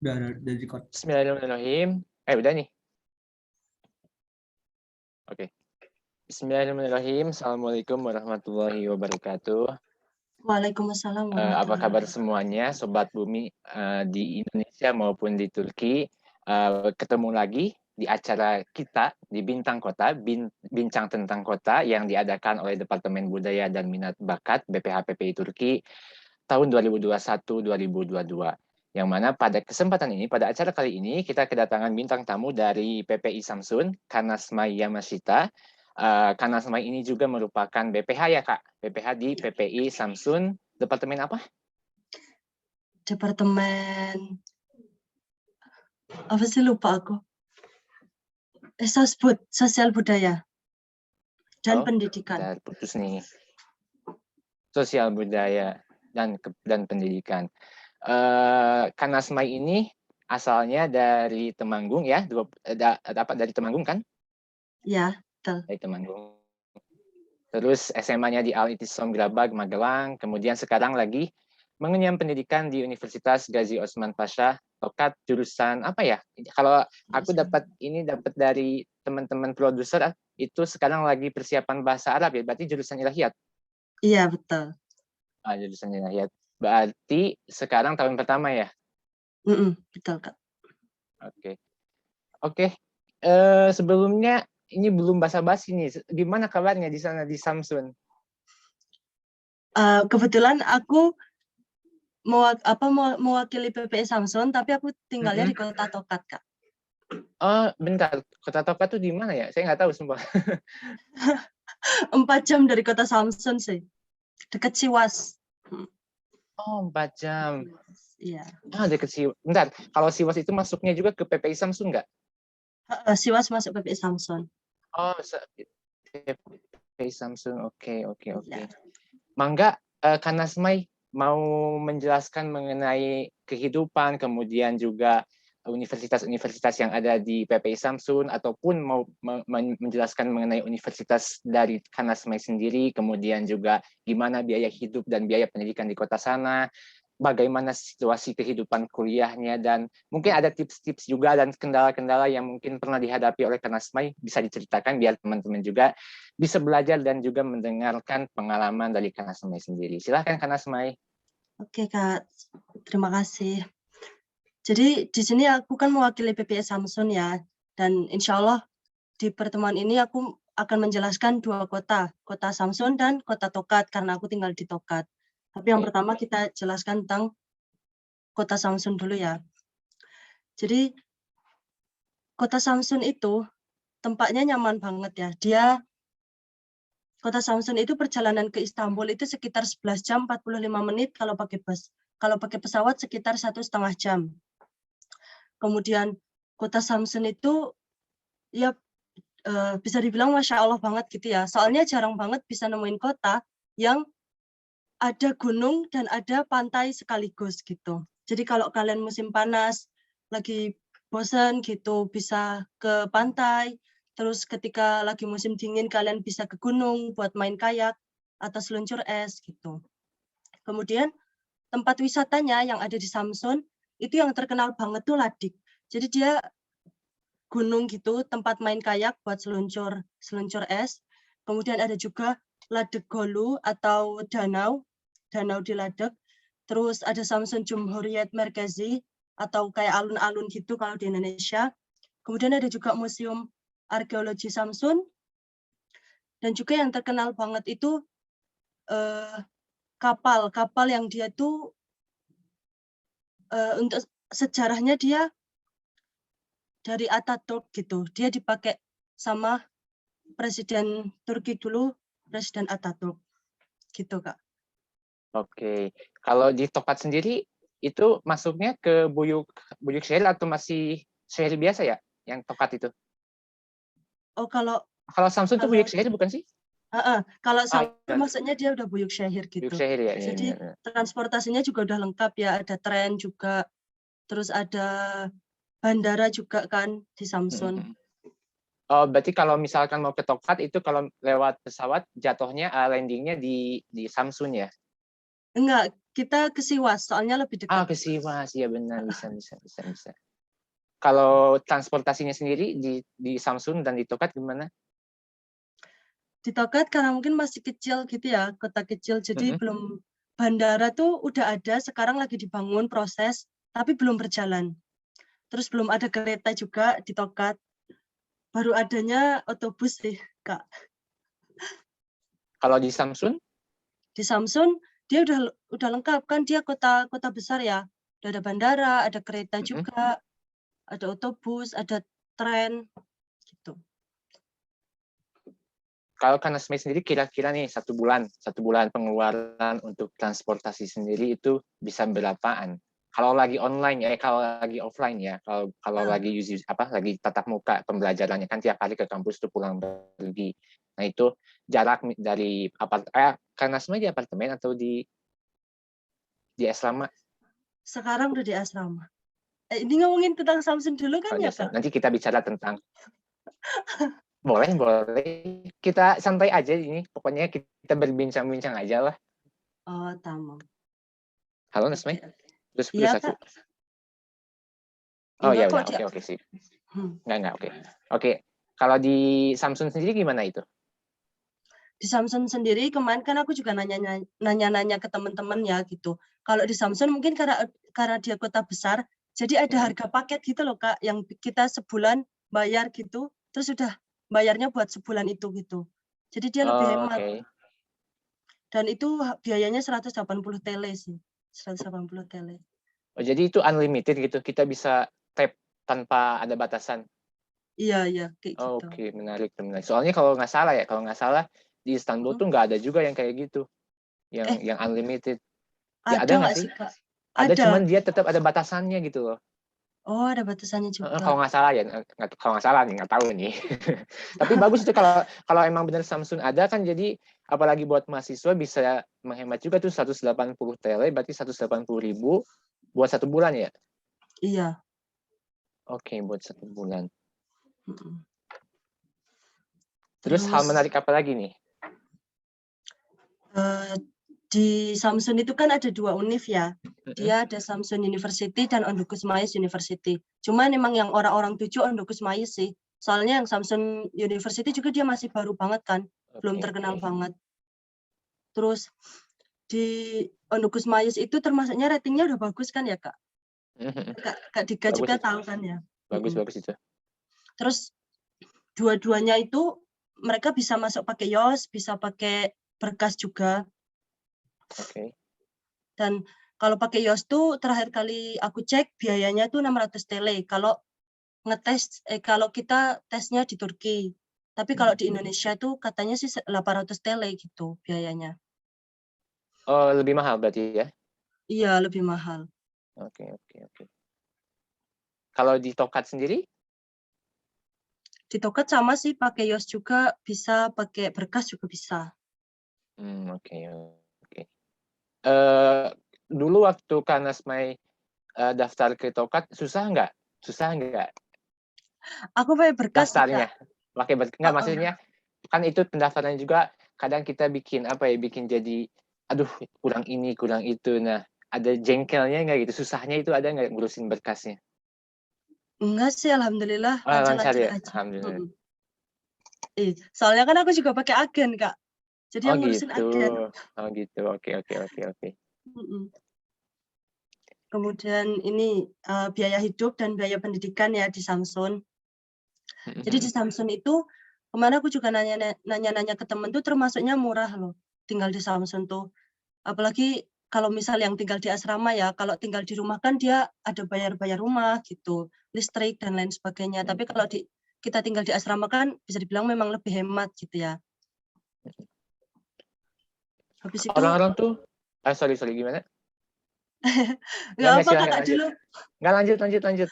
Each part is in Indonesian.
Udah record. Bismillahirrahmanirrahim. Udah nih. Oke. Bismillahirrahmanirrahim. Assalamualaikum warahmatullahi wabarakatuh. Waalaikumsalam Apa warahmatullahi kabar wabarakatuh. semuanya, Sobat Bumi di Indonesia maupun di Turki? Ketemu lagi di acara kita di Bintang Kota, Bincang Tentang Kota yang diadakan oleh Departemen Budaya dan Minat Bakat BPH PPI Turki tahun 2021-2022. Yang mana pada kesempatan ini, pada acara kali ini, kita kedatangan bintang tamu dari PPI Samsun, Kanasmai Yamashita. Kanasmai ini juga merupakan BPH ya Kak? BPH di PPI Samsun, Departemen apa? Departemen apa sih, lupa aku. Sosial budaya dan pendidikan. Udah putus nih. Sosial budaya dan pendidikan. Kanasmai ini asalnya dari Temanggung ya, dapat dari Temanggung kan? Ya, betul. Dari Temanggung. Terus SMA-nya di Al Ittisom Grabag, Magelang. Kemudian sekarang lagi mengenyam pendidikan di Universitas Gazi Osman Pasha, Tokat, jurusan apa ya? Kalau aku dapat dari teman-teman produser, itu sekarang lagi persiapan bahasa Arab ya, berarti jurusan ilahiyat. Iya, betul. Jurusan ilahiyat. Berarti sekarang tahun pertama ya? Betul, Kak. Oke. Sebelumnya ini belum basa-basi nih. Gimana kabarnya di sana di Samsun? Kebetulan aku mewakili PPI Samsun, tapi aku tinggalnya di Kota Tokat, Kak. Oh, bentar. Kota Tokat tuh di mana ya? Saya nggak tahu sumpah. 4 jam dari Kota Samsun sih. Dekat Siwas. Oh, 4 jam. Iya. Dekat Siwas. Bentar, kalau Siwas itu masuknya juga ke PPI Samsun nggak? Siwas masuk PPI Samsun. Oh, PPI Samsun. Oke. Ya. Mangga, Kanasmai mau menjelaskan mengenai kehidupan, kemudian juga universitas-universitas yang ada di PPI Samsun, ataupun mau menjelaskan mengenai universitas dari Kanasmai sendiri, kemudian juga gimana biaya hidup dan biaya pendidikan di kota sana, bagaimana situasi kehidupan kuliahnya, dan mungkin ada tips-tips juga dan kendala-kendala yang mungkin pernah dihadapi oleh Kanasmai, bisa diceritakan biar teman-teman juga bisa belajar dan juga mendengarkan pengalaman dari Kanasmai sendiri. Silahkan Kanasmai. Oke, Kak. Terima kasih. Jadi di sini aku kan mewakili PPI Samsun ya, dan insya Allah di pertemuan ini aku akan menjelaskan 2 kota, Kota Samsun dan Kota Tokat, karena aku tinggal di Tokat. Tapi yang pertama kita jelaskan tentang Kota Samsun dulu ya. Jadi Kota Samsun itu tempatnya nyaman banget ya. Kota Samsun itu perjalanan ke Istanbul itu sekitar 11 jam 45 menit kalau pakai bus. Kalau pakai pesawat sekitar 1,5 jam. Kemudian Kota Samsun itu ya bisa dibilang Masya Allah banget gitu ya. Soalnya jarang banget bisa nemuin kota yang ada gunung dan ada pantai sekaligus gitu. Jadi kalau kalian musim panas, lagi bosan gitu, bisa ke pantai. Terus ketika lagi musim dingin, kalian bisa ke gunung buat main kayak atau seluncur es gitu. Kemudian tempat wisatanya yang ada di Samsun, itu yang terkenal banget tuh Ladik. Jadi dia gunung gitu, tempat main kayak buat seluncur es. Kemudian ada juga Ladek Golu atau danau di Ladek. Terus ada Samsun Cumhuriyet Merkezi atau kayak alun-alun gitu kalau di Indonesia. Kemudian ada juga Museum Arkeologi Samsun. Dan juga yang terkenal banget itu kapal yang dia tuh untuk sejarahnya dia dari Atatürk gitu. Dia dipakai sama Presiden Turki dulu, Presiden Atatürk. Gitu, Kak. Oke. Kalau di Tokat sendiri, itu masuknya ke Buyuk Şehir atau masih Şehir biasa ya? Yang Tokat itu? Oh, kalau Samsun itu Buyuk Şehir bukan sih? kalau Samsun maksudnya dia udah Buyuk Şehir gitu. Buyuk Şehir ya. Jadi transportasinya juga udah lengkap ya, ada tren juga, terus ada bandara juga kan di Samsun. Oh, berarti kalau misalkan mau ke Tokat itu kalau lewat pesawat jatuhnya landingnya di Samsun ya? Enggak, kita ke Siwas, soalnya lebih Ah, dekat. ke Siwas, ya benar, bisa. Kalau transportasinya sendiri di Samsun dan di Tokat gimana? Di Tokat karena mungkin masih kecil gitu ya, kota kecil, jadi Mhm. belum bandara tuh udah ada, sekarang lagi dibangun proses, tapi belum berjalan. Terus belum ada kereta juga di Tokat, baru adanya otobus sih, Kak. Kalau di Samsun? Di Samsun dia udah lengkap kan, dia kota besar ya, udah ada bandara, ada kereta Mhm. juga, ada otobus, ada tren, gitu. Kalau Kanasmai sendiri kira-kira nih 1 bulan pengeluaran untuk transportasi sendiri itu bisa berapaan? Kalau lagi online ya, kalau lagi offline ya, kalau Ah, lagi lagi tatap muka pembelajarannya kan tiap hari ke kampus tuh pulang pergi. Nah itu jarak dari Kanasmai di apartemen atau di asrama? sekarang udah di asrama. Ini ngomongin tentang Samsun dulu kan Kalau di ya, asrama. Kak? Nanti kita bicara tentang boleh, kita santai aja ini. Pokoknya kita berbincang-bincang aja lah. Oh, tamam. Halo Oke, Nasmai, oke. udah Iya, 10:01. Kak. Oh Enggak ya kok udah, dia. oke sih. Hmm. Enggak, oke. Oke, kalau di Samsung sendiri gimana itu? Di Samsun sendiri kemarin kan aku juga nanya-nanya ke teman-teman ya gitu. Kalau di Samsun mungkin karena dia kota besar, jadi ada Mhm. harga paket gitu loh, Kak, yang kita sebulan bayar gitu, terus udah bayarnya buat sebulan itu gitu. Jadi dia lebih Oh, hemat oke. dan itu biayanya 180 tele sih, 180 tele. Oh, jadi itu unlimited gitu, kita bisa tap tanpa ada batasan. Iya iya, kayak gitu. Oke, menarik. Soalnya kalau nggak salah di Istanbul Mhm. tuh nggak ada juga yang kayak gitu, Eh, yang unlimited. Ya ada ada nggak nggak sih? sih, Kak? Ada, Ada. cuman dia tetap ada batasannya gitu loh. Oh, ada batasannya juga. Kalau nggak salah ya, kalau nggak salah nih, nggak tahu nih. Tapi bagus itu kalau kalau emang benar Samsung ada kan, jadi apalagi buat mahasiswa bisa menghemat juga tuh 180 tele, berarti 180.000 buat 1 bulan ya. Iya. Oke, buat 1 bulan. Mhm. Terus hal Terus, menarik apa lagi nih? eee, di Samsun itu kan ada 2 univ ya. Mm-mm. Dia ada Samsun University dan Ondukus Mayas University. Cuman emang yang orang-orang tuju Ondukus Mayas sih. Soalnya yang Samsun University juga dia masih baru banget kan, belum Oke, terkenal oke. banget. Terus di Ondukus Mayas itu termasuknya ratingnya udah bagus kan ya, Kak? Kak Dika Bagus juga itu, tahu kan ya? bagus Mhm. bagus itu. Terus dua-duanya itu mereka bisa masuk pakai YOS, bisa pakai berkas juga. Oke. Dan kalau pakai YOS tuh terakhir kali aku cek biayanya tuh 600 tele kalau kalau kita tesnya di Turki. Tapi kalau di Indonesia tuh katanya sih 800 tele gitu biayanya. Oh, lebih mahal berarti ya? Iya, lebih mahal. Oke, oke, oke. Kalau di Tokat sendiri? Di Tokat sama sih pakai YOS juga bisa, pakai berkas juga bisa. Oke, oke. Eh, Dulu waktu Kanasmai daftar ke Tokat susah nggak? Susah nggak Aku pakai berkas sih, Kak. daftarnya? Nggak, Heeh. maksudnya kan itu pendaftaran juga kadang kita bikin jadi aduh kurang ini kurang itu. Nah, ada jengkelnya nggak gitu? Susahnya itu ada nggak ngurusin berkasnya? Enggak sih, alhamdulillah Lancar lancar-lancar ya, aja. alhamdulillah. Mhm. Soalnya kan aku juga pakai agen, Kak. Jadi Oh yang ngurusin gitu, agen. oh gitu, oke, oke, oke, oke. Mhm. Kemudian ini, biaya hidup dan biaya pendidikan ya di Samsun. Jadi di Samsun itu, kemarin aku juga nanya-nanya ke temen tuh termasuknya murah loh, tinggal di Samsun tuh. Apalagi kalau misal yang tinggal di asrama ya, kalau tinggal di rumah kan dia ada bayar-bayar rumah gitu, listrik dan lain sebagainya. Tapi kalau kita tinggal di asrama kan bisa dibilang memang lebih hemat gitu ya. Habis itu Orang-orang tuh, sorry gimana? nggak Nggak apa silahkan Kakak lanjut. dulu, Nggak, lanjut.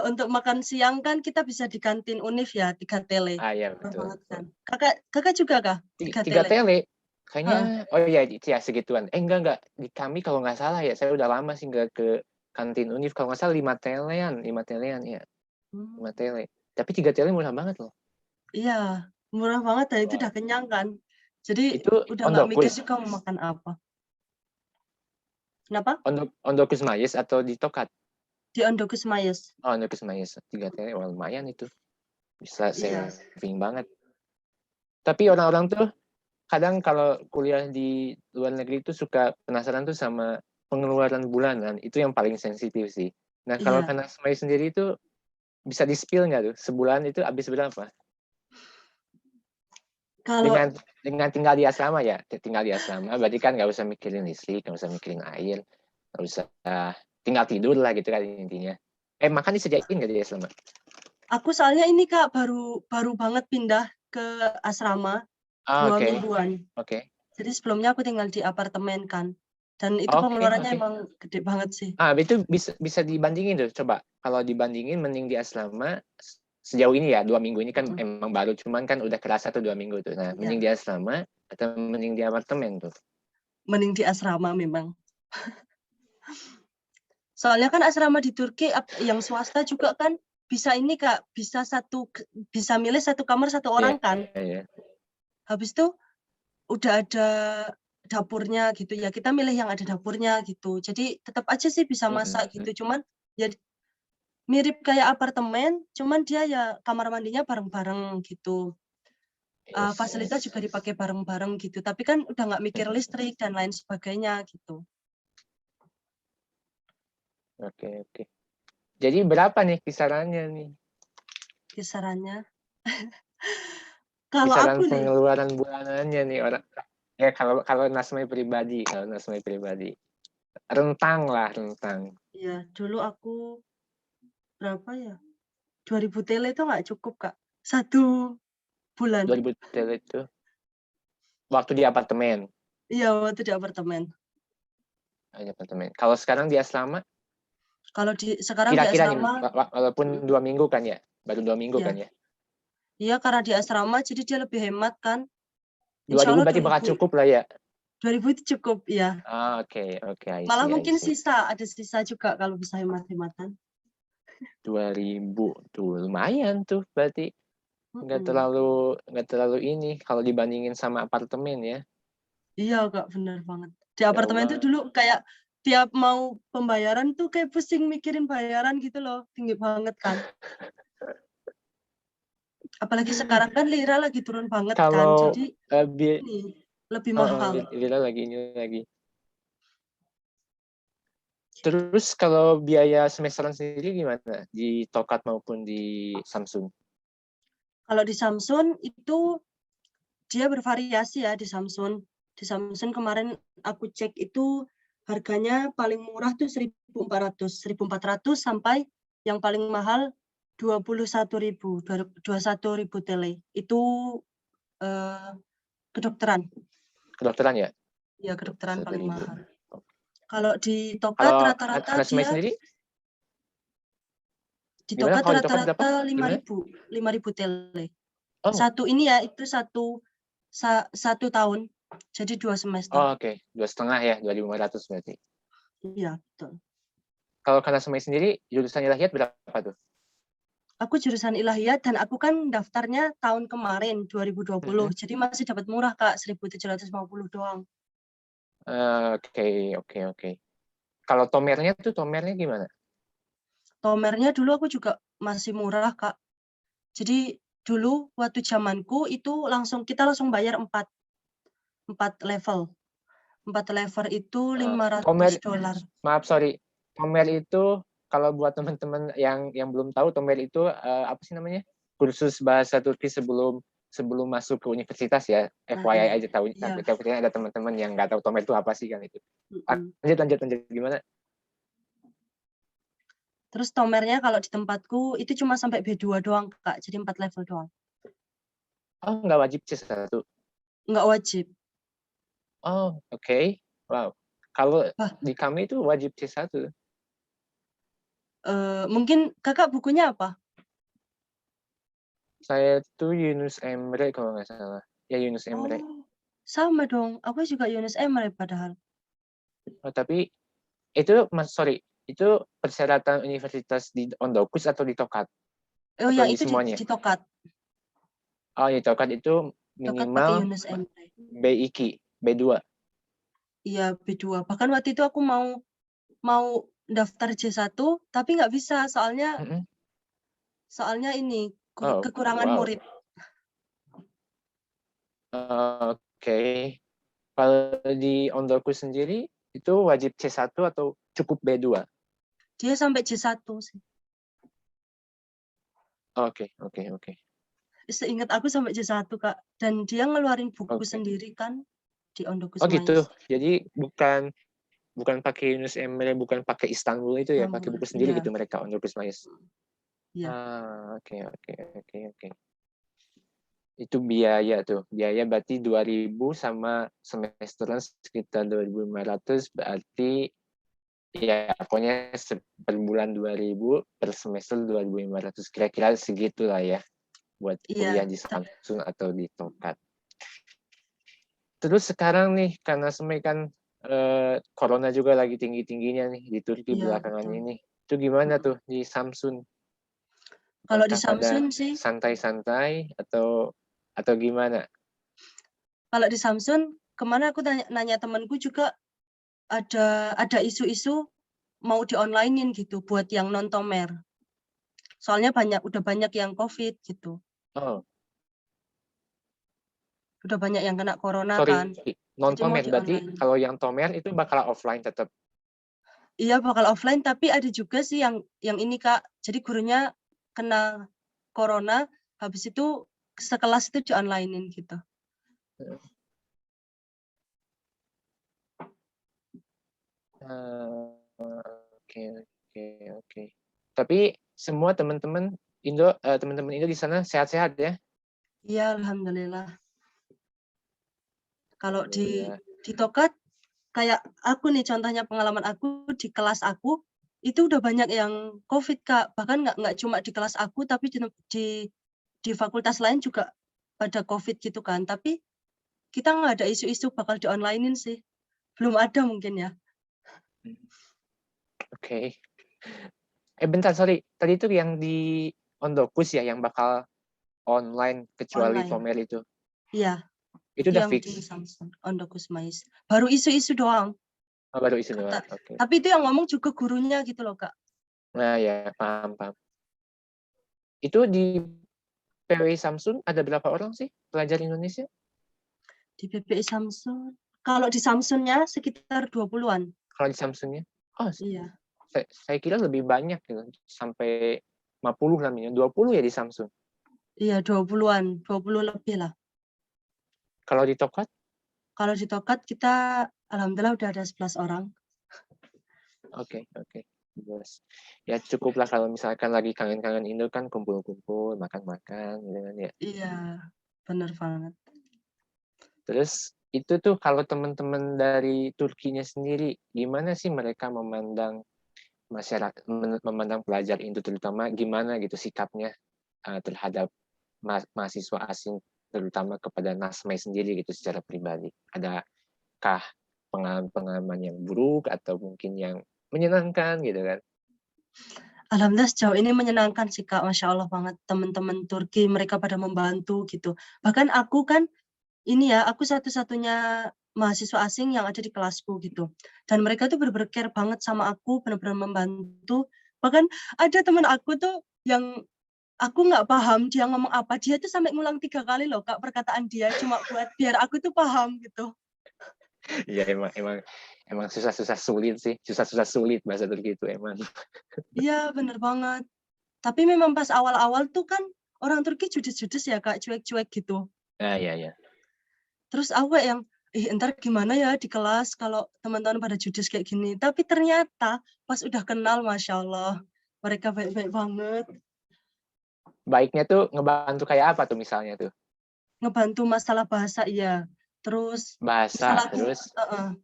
untuk makan siang kan kita bisa di kantin univ ya, 3 tele, Ah ya, murah betul, banget betul. kan. Kakak juga kah? 3 Tiga tele? tele kayaknya. Heeh. Oh iya, ya segituan. Enggak, di kami kalau nggak salah ya, saya udah lama sih nggak ke kantin univ, kalau nggak salah 5 telean ya, Mmm, 5 tele, tapi 3 tele murah banget loh. iya, murah banget dan itu Wah, udah kenyang kan. Jadi itu udah on nggak mikir dokus juga mau makan apa. Kenapa? Ondokus Mayes atau di Tokat? Di Ondokus Mayes. Oh, Ondokus Mayes 3 TL, wah lumayan itu. Bisa Iya. saving banget. Tapi orang-orang tuh kadang kalau kuliah di luar negeri itu suka penasaran tuh sama pengeluaran bulanan. Itu yang paling sensitif sih. Nah, kalau Iya. Kanasmai sendiri itu bisa di-spill nggak tuh? Sebulan itu habis berapa? Kalau Dengan tinggal di asrama ya, tinggal di asrama berarti kan nggak usah mikirin listrik, nggak usah mikirin air, nggak usah tinggal tidur lah gitu kan intinya. Makan disediain nggak di asrama? aku soalnya ini Kak baru banget pindah ke asrama 2 Oke, mingguan. oke. Jadi sebelumnya aku tinggal di apartemen kan. Dan itu Oke, pengeluarannya oke. emang gede banget sih. Itu bisa dibandingin tuh, coba. Kalau dibandingin mending di asrama sejauh ini ya 2 minggu ini kan emang baru, cuman kan udah kerasa tuh 2 minggu tuh. Nah, Iya. mending di asrama atau mending di apartemen tuh? Mending di asrama memang. Soalnya kan asrama di Turki yang swasta juga kan bisa ini Kak, bisa milih 1 kamar 1 orang kan. Iya. Habis itu udah ada dapurnya gitu ya, kita milih yang ada dapurnya gitu. Jadi tetap aja sih bisa masak gitu, cuman ya mirip kayak apartemen, cuman dia ya kamar mandinya bareng-bareng gitu. Fasilitas juga dipakai bareng-bareng gitu, tapi kan udah nggak mikir listrik dan lain sebagainya gitu. Oke. Jadi berapa nih kisarannya nih? Kisarannya. Kalau Kisaran aku nih, pengeluaran bulanannya nih orang. Ya kalau Nasmai pribadi, rentang lah. ya dulu aku berapa ya? 2.000 TL itu nggak cukup Kak, 1 bulan. 2000 TL itu waktu di apartemen. Iya, waktu di apartemen. Kalau sekarang di asrama, Kalau sekarang di kira-kira nih, asrama, walaupun 2 minggu kan ya, baru 2 minggu ya, kan ya. iya karena di asrama jadi dia lebih hemat kan. 2000 Insyaallah berarti bakal cukup lah ya. 2.000 itu cukup, ya. Oke, I Malah see. mungkin ada sisa juga kalau bisa hemat-hematan. 2000 tuh lumayan tuh berarti nggak Mhm. terlalu ini kalau dibandingin sama apartemen ya. Iya Kak, bener banget. Di Jauh apartemen itu banget. dulu kayak tiap mau pembayaran tuh kayak pusing mikirin bayaran gitu loh, tinggi banget kan. Apalagi sekarang kan lira lagi turun banget kan, Kalau jadi bi ini lebih mahal. Lila lagi ini lagi. Terus kalau biaya semesteran sendiri gimana di Tokat maupun di Samsung? Kalau di Samsung itu dia bervariasi ya di Samsung. Di Samsung kemarin aku cek itu harganya paling murah tuh 1.400 sampai yang paling mahal 21.000 TL. Itu kedokteran. Kedokteran ya? Ya, kedokteran paling 1.000. mahal. Kalau di Tokat Kalau rata-rata Kanasmai dia sendiri di gimana? Tokat Kalau di Tokat berapa? rata-rata Gimana? 5.000 TL. Oh, Satu ini ya itu satu tahun. Jadi 2 semester. oke. 2,5 ya, 2.500 berarti. Iya, betul. Kalau Kanasmai sendiri jurusan ilahiyat berapa tuh? Aku jurusan ilahiyat dan aku kan daftarnya tahun kemarin 2020. Jadi masih dapat murah Kak, 1.750 doang. Oke. Kalau tomernya gimana? Tomernya dulu aku juga masih murah Kak. Jadi dulu waktu zamanku itu kita langsung bayar 4 level. 4 level itu Tomer, $500. maaf sorry. Tomer itu kalau buat teman-teman yang belum tahu, Tomer itu apa sih namanya? Kursus bahasa Turki sebelum masuk ke universitas ya. Nah, FYI iya. aja tahu. Iya. Takutnya ada teman-teman yang nggak tahu Tomer itu apa sih kan itu. Lanjut gimana? Terus tomernya kalau di tempatku itu cuma sampai B2 doang Kak, jadi 4 level doang. Oh, nggak wajib C1. Nggak wajib. Oh, oke. Wow. Kalau Wah, di kami itu wajib C1. mungkin Kakak bukunya apa? Saya tuh Yunus Emre kalau nggak salah. Ya Yunus Emre. Oh, sama dong. Aku juga Yunus Emre padahal. Oh, tapi itu itu persyaratan universitas di Ondokus atau di Tokat? Oh, Atau yang di itu semuanya? di Tokat. Oh, di Tokat itu Tokat pakai minimal Yunus Emre. BIQ, B2. Iya, B2. Bahkan waktu itu aku mau daftar J1 tapi nggak bisa Mhm. soalnya ini Oh, kekurangan wow. murid. Oke. Kalau di Ondoku sendiri itu wajib C1 atau cukup B2? Dia sampai J1 sih. Oke, oke, oke. Seingat aku sampai J1, Kak. Dan dia ngeluarin buku Oke. sendiri kan di Oh Ondokus gitu. Mais. Jadi bukan pakai Yunus Emre, bukan pakai Istanbul itu ya, pakai Istanbul. buku sendiri Iya, gitu mereka Ondokus Mais. iya. Oke, oke, oke, oke. Itu biaya tuh. Biaya berarti 2.000 sama semesteran sekitar 2.500 berarti ya pokoknya per bulan 2.000 per semester 2.500 kira-kira segitulah ya buat Iya. kuliah di Samsung atau di Tokat. Terus sekarang nih karena semai kan corona juga lagi tinggi-tingginya nih di Turki Iya, belakangan betul. ini. Itu gimana tuh di Samsung? Kalau di Apakah pada Samsung sih, santai-santai atau gimana? kalau di Samsung kemana aku nanya temanku juga ada isu-isu mau di-online-in gitu buat yang non tomer. Soalnya udah banyak yang COVID gitu. Oh, Udah banyak yang kena corona kan. sorry, non Jadi mau tomer berarti di-online. kalau yang tomer itu bakal offline tetap. Iya bakal offline tapi ada juga sih yang ini Kak. Jadi gurunya kena corona, habis itu sekelas itu di-online-in gitu. Oke, oke, oke. Tapi semua teman-teman Indo di sana sehat-sehat ya? Iya, alhamdulillah. Kalau Alhamdulillah. di Tokat kayak aku nih contohnya pengalaman aku di kelas aku itu udah banyak yang COVID Kak. Bahkan nggak cuma di kelas aku tapi di fakultas lain juga pada COVID gitu kan. Tapi kita nggak ada isu-isu bakal di-online-in sih. Belum ada mungkin ya. Oke. Bentar, sorry. Tadi itu yang di Ondokus ya, yang bakal online kecuali Online. Tomer itu. Iya, Itu udah yang di fix. Samsung, Ondokus Mais. Baru isu-isu doang. Oh, baru isu Kata, doang. Oke. tapi itu yang ngomong juga gurunya gitu loh Kak. Nah ya, paham, paham. Itu di PWI Samsung ada berapa orang sih pelajar Indonesia? Di PPI Samsung. Kalau di Samsungnya sekitar 20-an. Kalau di Samsungnya? Oh, Iya. saya kira lebih banyak gitu. Sampai 50 namanya. 20 ya di Samsung. Iya, 20-an, 20 lebih lah. Kalau di Tokat? Kalau di Tokat kita alhamdulillah udah ada 11 orang. Oke, oke. Yes. Ya cukuplah kalau misalkan lagi kangen-kangen Indo kan kumpul-kumpul, makan-makan gitu kan ya. Iya, bener banget. Terus itu tuh kalau teman-teman dari Turkinya sendiri, gimana sih mereka memandang masyarakat, memandang pelajar Indo terutama gimana gitu sikapnya terhadap mahasiswa asing terutama kepada Nasmai sendiri gitu secara pribadi. Adakah pengalaman-pengalaman yang buruk atau mungkin yang menyenangkan gitu kan? Alhamdulillah sejauh ini menyenangkan sih Kak, Masya Allah banget teman-teman Turki mereka pada membantu gitu. Bahkan aku kan ini ya, aku satu-satunya mahasiswa asing yang ada di kelasku gitu. Dan mereka tuh bener-bener care banget sama aku, bener-bener membantu. Bahkan ada teman aku tuh yang aku nggak paham dia ngomong apa, dia tuh sampai ngulang 3 kali loh Kak perkataan dia, cuma buat biar aku tuh paham gitu. Iya emang susah-susah sulit sih, susah-susah sulit bahasa Turki itu emang. Iya bener banget. Tapi memang pas awal-awal tuh kan orang Turki judes-judes ya Kak, cuek-cuek gitu. Nah, iya ya. Terus aku kayak yang, "Ih entar gimana ya di kelas kalau teman-teman pada judes kayak gini." Tapi ternyata pas udah kenal Masya Allah, mereka baik-baik banget. Baiknya tuh ngebantu kayak apa tuh misalnya tuh? Ngebantu masalah bahasa iya. Terus misal Bahasa aku terus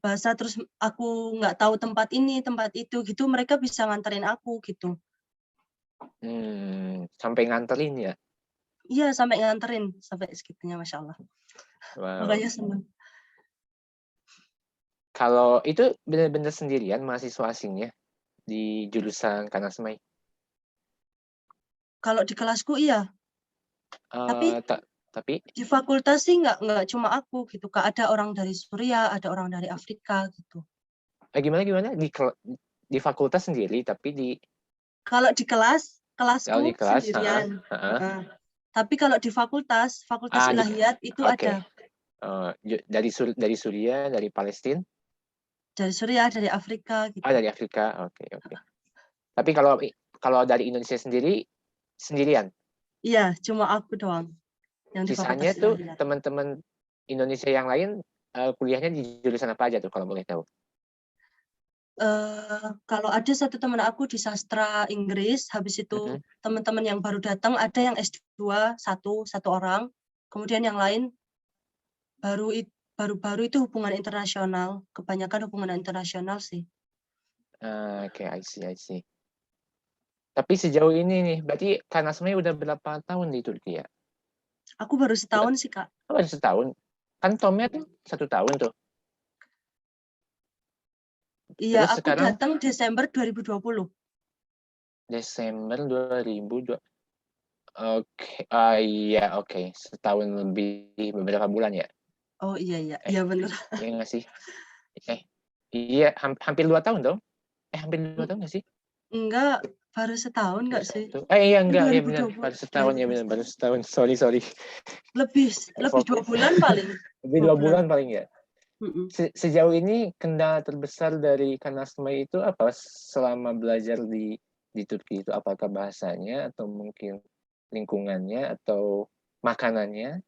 bahasa terus aku nggak tahu tempat ini, tempat itu gitu, mereka bisa nganterin aku gitu. sampai nganterin ya. Iya sampai nganterin, sampai segitunya Masya Allah. Wow. Makanya seneng. Kalau itu benar-benar sendirian mahasiswa asingnya di jurusan Kanasmai. Kalau di kelasku iya, tapi Eh, tak. Tapi Di fakultas sih nggak cuma aku gitu, Kak. Ada orang dari Suriah, ada orang dari Afrika gitu. Gimana di fakultas sendiri, tapi Kalau di kalau di kelasku kelas, sendirian. Heeh. Tapi kalau di fakultas di ilahiyat itu oke. ada. Dari Suriah, dari Palestina, Dari Suriah, dari Afrika gitu. dari Afrika, oke. Tapi kalau dari Indonesia sendiri, sendirian. Iya, cuma aku doang yang di Sisanya fakultas tuh ilahiyat. teman-teman Indonesia yang lain kuliahnya di jurusan apa aja tuh kalau boleh tahu? Kalau ada satu teman aku di sastra Inggris, habis itu Mhm. teman-teman yang baru datang ada yang S2 satu orang, kemudian yang lain baru-baru itu hubungan internasional, kebanyakan hubungan internasional sih. Oke, I see. Tapi sejauh ini nih, berarti Kak Nasmai udah berapa tahun di Turki ya? Aku baru setahun sih, Kak. Baru setahun. Kan Tomnya tuh 1 tahun tuh. Iya, Terus aku sekarang datang Desember 2020. Desember 2002. Oke, iya oke. Setahun lebih beberapa bulan ya? Oh, iya Eh, bener. iya nggak sih? Iya, hampir 2 tahun dong? Hampir 2 tahun nggak sih? Enggak, baru setahun enggak sih? Satu. Iya Ini enggak, iya benar. 2020, Baru setahun ya benar, baru 2021. setahun. Sorry. Lebih lebih 2 bulan paling. Lebih 2 dua bulan. bulan paling ya. Sejauh ini kendala terbesar dari Kanasmai itu apa selama belajar di Turki itu? Apakah bahasanya atau mungkin lingkungannya atau makanannya?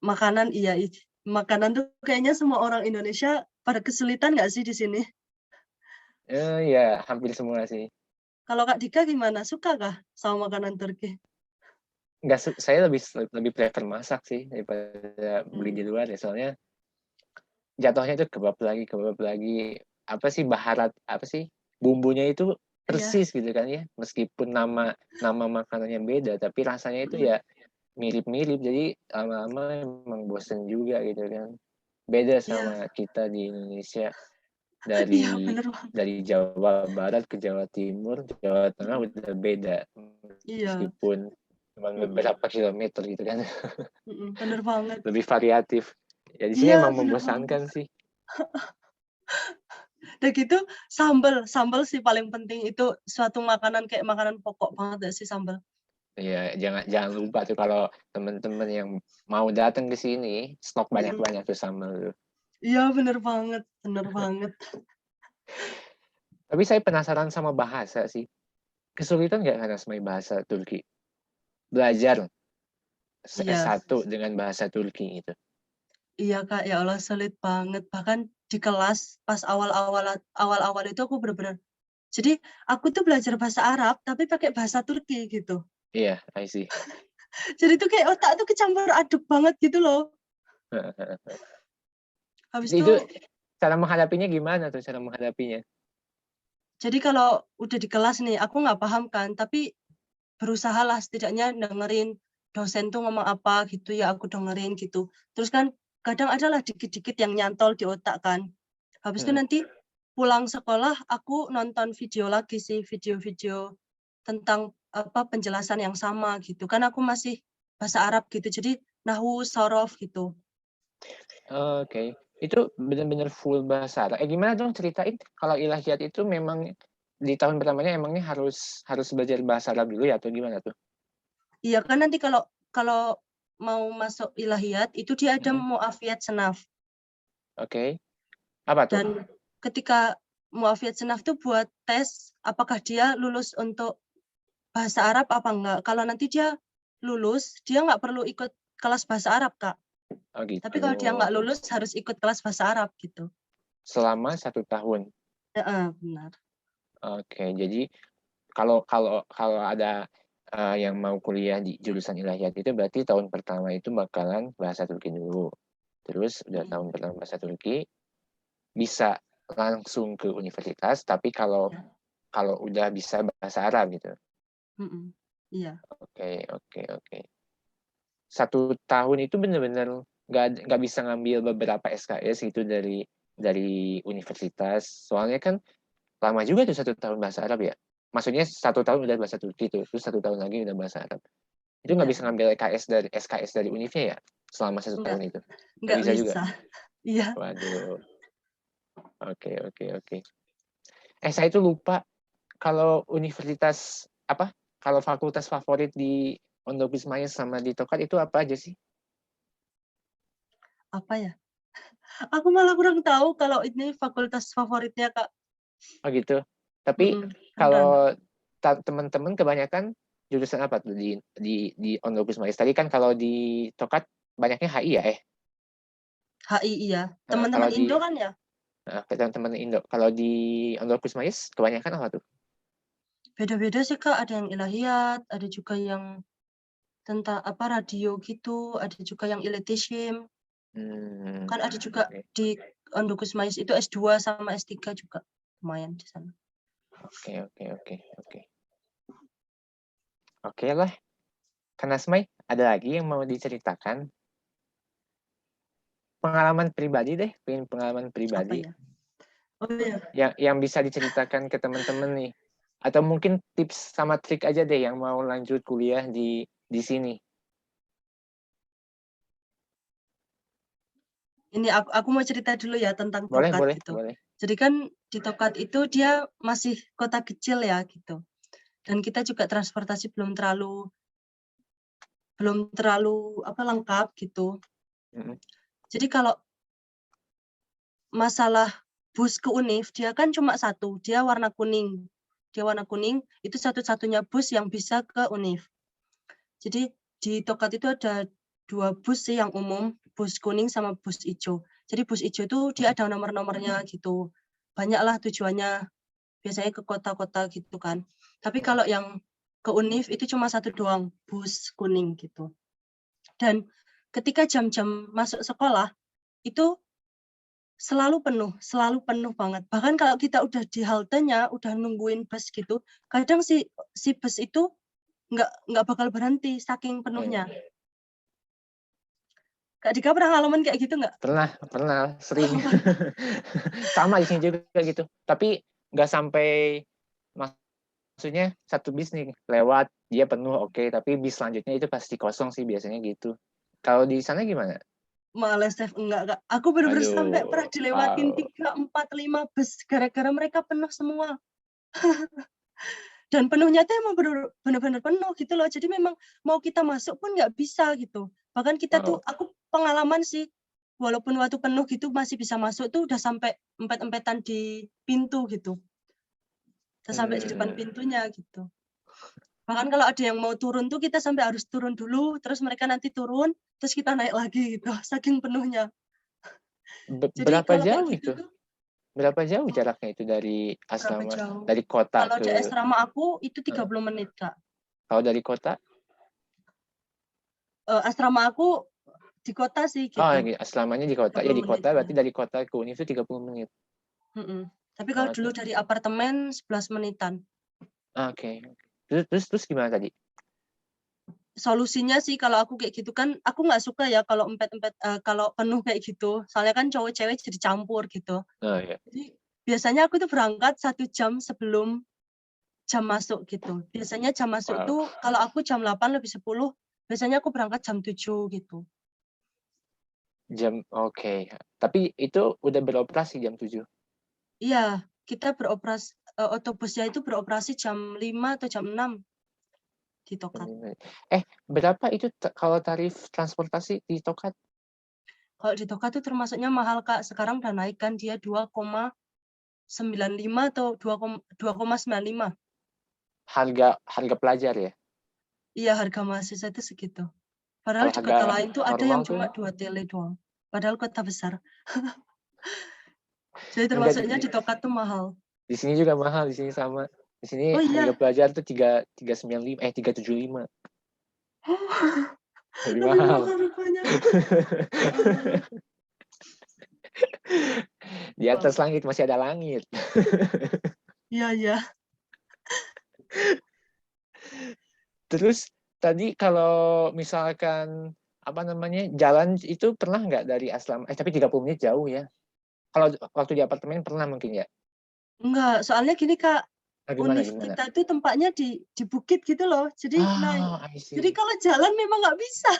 Makanan iya, makanan tuh kayaknya semua orang Indonesia pada kesulitan nggak sih di sini? Ya hampir semua sih. Kalau Kak Dika gimana? Suka kah sama makanan Turki? Nggak, saya lebih prefer masak sih daripada beli di luar ya. Soalnya jatuhnya itu kebab lagi. Apa sih apa sih bumbunya itu Iya. persis gitu kan ya. Meskipun nama makanannya beda, tapi rasanya itu ya mirip-mirip. Jadi lama-lama emang bosen juga gitu kan. Beda Iya. sama kita di Indonesia, Iya, dari bener banget. Jawa Barat ke Jawa Timur, Jawa Tengah udah beda Iya. meskipun cuma beberapa kilometer gitu kan. Bener banget. Lebih variatif. Ya di sini Iya, emang bener banget. membosankan sih. Udah gitu sambel sih paling penting, itu suatu makanan kayak makanan pokok banget gak sih sambel? Ya jangan lupa tuh kalau teman-teman yang mau datang ke sini, stok banyak-banyak tuh sambal tuh. Iya, bener banget bener banget. Tapi saya penasaran sama bahasa sih. Kesulitan nggak karena semai bahasa Turki? Belajar Iya. S1 dengan bahasa Turki gitu. Iya, Kak, ya Allah sulit banget. Bahkan di kelas pas awal-awal itu aku bener-bener jadi aku tuh belajar bahasa Arab tapi pakai bahasa Turki gitu. Iya, I see. Jadi tuh kayak otak tuh kecampur aduk banget gitu loh. Habis Itu itu cara menghadapinya gimana tuh cara menghadapinya? jadi kalau udah di kelas nih aku nggak paham kan, tapi berusahalah setidaknya dengerin dosen tuh ngomong apa gitu ya, aku dengerin gitu. Terus kan kadang adalah dikit-dikit yang nyantol di otak kan. Habis itu nanti pulang sekolah aku nonton video lagi sih, video-video tentang apa, penjelasan yang sama gitu. Kan aku masih bahasa Arab gitu, jadi nahwu, shorof gitu. Oke. Itu benar-benar full bahasa Arab. Gimana dong ceritain kalau ilahiyat itu memang di tahun pertamanya emangnya harus belajar bahasa Arab dulu ya atau gimana tuh? Iya kan nanti kalau kalau mau masuk ilahiyat itu dia ada muafiyat senaf. Oke. Apa tuh? Dan ketika muafiyat senaf tuh buat tes apakah dia lulus untuk bahasa Arab apa enggak. Kalau nanti dia lulus, dia nggak perlu ikut kelas bahasa Arab, Kak. Oh Tapi gitu. kalau dia nggak lulus harus ikut kelas bahasa Arab gitu. Selama 1 tahun. Heeh, benar. Oke. Jadi kalau ada yang mau kuliah di jurusan ilahiyat itu berarti tahun pertama itu bakalan bahasa Turki dulu. Terus udah tahun pertama bahasa Turki bisa langsung ke universitas, tapi kalau Iya. udah bisa bahasa Arab gitu. Iya. Oke. 1 tahun itu benar-benar nggak bisa ngambil beberapa SKS gitu dari universitas. Soalnya kan lama juga tuh 1 tahun bahasa Arab ya. Maksudnya 1 tahun udah bahasa Turki tuh, terus 1 tahun lagi udah bahasa Arab. Itu nggak Iya. bisa ngambil SKS dari Univnya ya? Selama 1 tahun itu? Nggak Nggak bisa juga? bisa. Iya. Waduh. Oke. Saya itu lupa kalau universitas kalau fakultas favorit di Pondok Wismaya sama di Tokat itu apa aja sih? Apa ya? Aku malah kurang tahu kalau ini fakultas favoritnya, Kak. Oh gitu. Tapi Beneran. kalau teman-teman kebanyakan jurusan apa tuh di Pondok Wismaya? Tadi kan kalau di Tokat banyaknya HI ya? HI iya. Kalau Teman-teman di Indo kan ya? teman-teman Indo. Kalau di Pondok Wismaya kebanyakan apa tuh? Beda-beda sih, Kak. Ada yang ilahiyat, ada juga yang tentang radio gitu, ada juga yang electrician. Kan ada juga Oke. di Pondok Wismaya itu S2 sama S3 juga. Lumayan di sana. Oke. Oke lah. Kak Nasmai, ada lagi yang mau diceritakan? Pengalaman pribadi deh, pengen pengalaman Apa pribadi. ya? Oh iya. Yang bisa diceritakan ke teman-teman nih. Atau mungkin tips sama trik aja deh yang mau lanjut kuliah di sini. Ini aku mau cerita dulu ya tentang Boleh. Tokat gitu. Jadi kan di Tokat itu dia masih kota kecil ya gitu. Dan kita juga transportasi belum terlalu lengkap gitu. Jadi kalau masalah bus ke Univ, dia kan cuma satu, dia warna kuning. Itu satu-satunya bus yang bisa ke Univ. Jadi di Tokat itu ada 2 bus sih yang umum, bus kuning sama bus hijau. Jadi bus hijau itu dia ada nomor-nomornya gitu. Banyaklah tujuannya, biasanya ke kota-kota gitu kan. Tapi kalau yang ke Univ itu cuma satu doang, bus kuning gitu. Dan ketika jam-jam masuk sekolah, itu selalu penuh banget. Bahkan kalau kita udah di haltenya, udah nungguin bus gitu, kadang si bus itu nggak bakal berhenti saking penuhnya. Kak Dika pernah ngalamin kayak gitu nggak? Pernah, sering. Sama di sini juga gitu. Tapi nggak sampai, maksudnya satu bis nih lewat, dia penuh oke, tapi bis selanjutnya itu pasti kosong sih biasanya gitu. Kalau di sana gimana? Males Steph, enggak, Kak. Aku bener-bener sampai pernah dilewatin 3, 4, 5 bus gara-gara mereka penuh semua. Dan penuhnya tuh emang bener-bener penuh gitu loh. Jadi memang mau kita masuk pun nggak bisa gitu. Bahkan kita tuh, aku pengalaman sih, walaupun waktu penuh gitu masih bisa masuk tuh udah sampai empet-empetan di pintu gitu. Udah sampai di depan pintunya gitu. Bahkan kalau ada yang mau turun tuh kita sampai harus turun dulu, terus mereka nanti turun, terus kita naik lagi gitu, saking penuhnya. Jadi Berapa kalau jauh kayak gitu itu? tuh, Berapa jauh jaraknya itu dari berapa asrama, jauh? dari kota Kalau di ke? asrama aku itu 30 menit, Kak. Kalau dari kota? Asrama aku di kota sih Oh, gitu. asramanya di kota. Ya 30 di menit kota ya. berarti dari kota ke Univ itu 30 menit. Tapi kalau dulu dari apartemen 11 menitan. Oke. Terus gimana tadi? Solusinya sih kalau aku kayak gitu kan, aku nggak suka ya kalau kalau penuh kayak gitu. Soalnya kan cowok cewek jadi campur gitu. Oh iya. Jadi biasanya aku tuh berangkat 1 jam sebelum jam masuk gitu. Biasanya jam masuk tuh kalau aku jam 8 lebih 10, biasanya aku berangkat jam 7 gitu. Oke. Tapi itu udah beroperasi jam 7? Iya, kita otobusnya itu beroperasi jam 5 atau jam 6 di Tokat. Berapa itu kalau tarif transportasi di Tokat? Kalau di Tokat tuh termasuknya mahal, Kak. Sekarang udah naik kan dia 2,95 atau 2,95. Harga pelajar ya? Iya, harga mahasiswa itu segitu. Padahal Kalau di harga kota lain tuh ada normal yang tuh cuma 2 tele doang. Padahal kota besar. Jadi enggak, termasuknya di Tokat tuh mahal. di sini juga mahal, di sini sama. Di sini Oh harga iya. pelajar tuh 375. Lebih Lebih mahal. mahal rupanya. Di atas langit masih ada langit. Iya. Terus tadi kalau misalkan jalan itu pernah nggak dari asrama? Tapi 30 menit jauh ya. Kalau waktu di apartemen pernah mungkin ya? Enggak, soalnya gini, Kak. Gimana univ gimana? kita itu tempatnya di bukit gitu loh, jadi naik. I Jadi see. kalau jalan memang nggak bisa.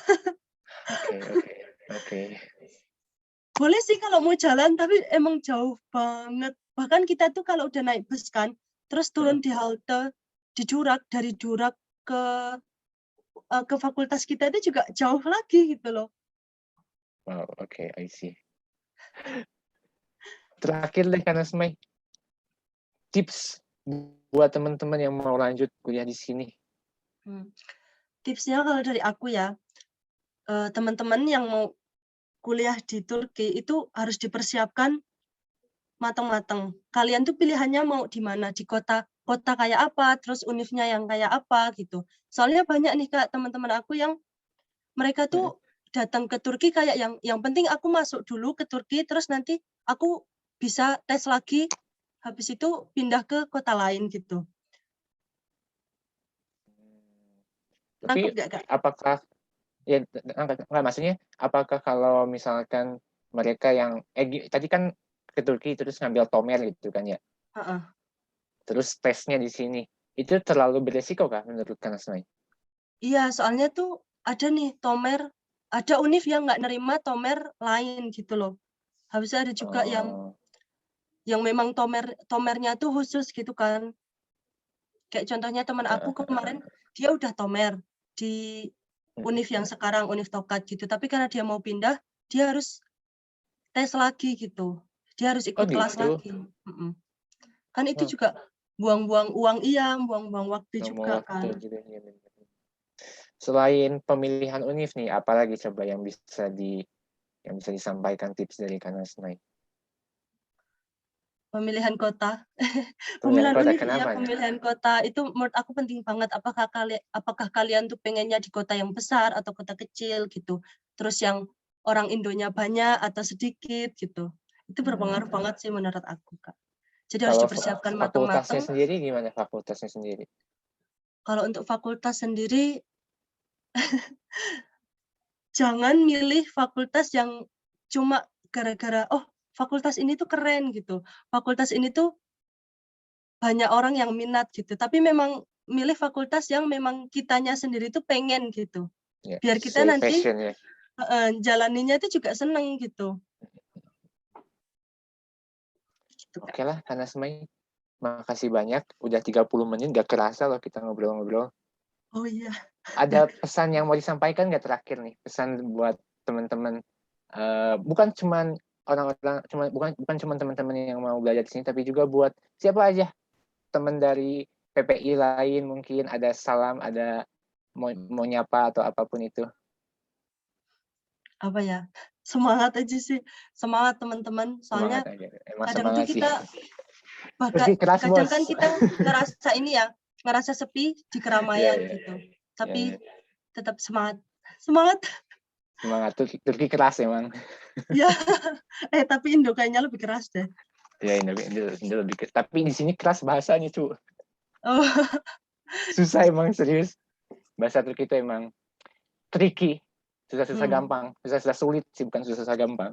Oke oke oke. Boleh sih kalau mau jalan, tapi emang jauh banget. Bahkan kita tuh kalau udah naik bus kan, terus turun di halte, di Jurak, dari Jurak ke fakultas kita itu juga jauh lagi gitu loh. Wow, oke, I see. Terakhir deh Kak Nasmai, tips buat teman-teman yang mau lanjut kuliah di sini. Tipsnya kalau dari aku ya, teman-teman yang mau kuliah di Turki itu harus dipersiapkan matang-matang. Kalian tuh pilihannya mau di mana, di kota kayak apa, terus univnya yang kayak apa gitu. Soalnya banyak nih Kak, teman-teman aku yang mereka tuh datang ke Turki kayak yang penting aku masuk dulu ke Turki, terus nanti aku bisa tes lagi, habis itu pindah ke kota lain gitu. Tapi Nangkep nggak Kak? apakah ya enggak, maksudnya apakah kalau misalkan mereka yang tadi kan ke Turki terus ngambil Tomer gitu kan ya. Heeh. Terus tesnya di sini itu terlalu beresiko kah menurut Kak Nasmai? Iya, soalnya tuh ada nih Tomer, ada univ yang nggak nerima Tomer lain gitu loh. Habisnya ada juga Oh, yang memang Tomernya tuh khusus gitu kan. Kayak contohnya teman aku kemarin, dia udah Tomer di univ yang sekarang, univ Tokat gitu, tapi karena dia mau pindah, dia harus tes lagi gitu. Dia harus oh ikut kelas gitu. lagi. Kan itu Oh, juga buang-buang uang iya, buang-buang waktu mau juga waktu kan. gitu ya. Selain pemilihan univ nih, apalagi coba yang bisa disampaikan tips dari Kak Nasmai? Pemilihan kota. Pemilihan Pemilihan kota, univ ya, kenapa nih? pemilihan kota itu menurut aku penting banget. Apakah kalian tuh pengennya di kota yang besar atau kota kecil gitu. Terus yang orang Indonya banyak atau sedikit gitu. Itu berpengaruh banget sih menurut aku, Kak. Jadi harus Kalau dipersiapkan fakultasnya matang-matang. sendiri gimana? Fakultasnya sendiri? Kalau untuk fakultas sendiri, jangan milih fakultas yang cuma gara-gara, oh fakultas ini tuh keren gitu. Fakultas ini tuh banyak orang yang minat gitu, tapi memang milih fakultas yang memang kitanya sendiri tuh pengen gitu. Ya, Biar kita sesuai nanti passion ya. jalaninya itu juga seneng gitu. Gitu, Kak. Oke lah, Kak Nasmai. Makasih banyak. Udah 30 menit, gak kerasa loh kita ngobrol-ngobrol. Oh iya, Ada pesan yang mau disampaikan nggak terakhir nih? Pesan buat teman-teman. Bukan cuman orang-orang, bukan cuma teman-teman yang mau belajar di sini, tapi juga buat siapa aja teman dari PPI lain mungkin ada salam, ada mau nyapa atau apapun itu. apa ya, semangat aja sih, semangat teman-teman. Semangat Soalnya aja. Emang kadang tuh semangat sih. kita Terus keras kadang bos. kan kita ngerasa ini ya, ngerasa sepi di Iya, keramaian iya, gitu. iya, iya. Tapi tetap semangat. Semangat. Semangat. Turki keras emang. Ya, tapi Indo kayaknya lebih keras deh. Ya, Indo lebih keras. Tapi di sini keras bahasanya, cu. Oh, Susah emang, serius. Bahasa Turki itu emang tricky. Susah-susah hmm. gampang. Susah-susah sulit sih, bukan susah-susah gampang.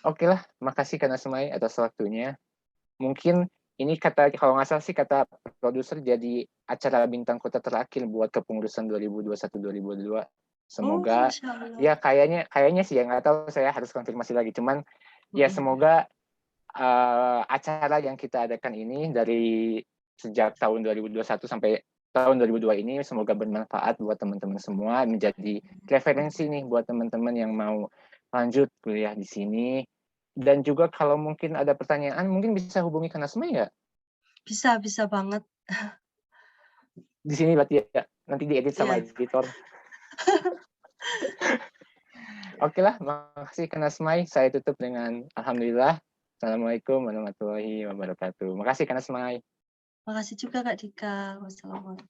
Oke lah, makasih Kak Nasmai atas waktunya. Mungkin ini kalau nggak salah sih kata produser jadi acara bintang kota terakhir buat kepengurusan 2021-2022. Oh, Semoga Masya Allah. ya kayaknya sih ya, nggak tahu, saya harus konfirmasi lagi. Cuman ya semoga acara yang kita adakan ini dari sejak tahun 2021 sampai tahun 2002 ini semoga bermanfaat buat teman-teman semua, menjadi referensi nih buat teman-teman yang mau lanjut kuliah di sini. Dan juga kalau mungkin ada pertanyaan, mungkin bisa hubungi Kak Nasma ya? Bisa banget. Di sini berarti ya, nanti diedit sama Iya. editor. Oke lah, makasih Kak Nasmai. Saya tutup dengan Alhamdulillah. Assalamualaikum warahmatullahi wabarakatuh. Makasih Kak Nasmai. Makasih juga Kak Dika. Wassalamualaikum.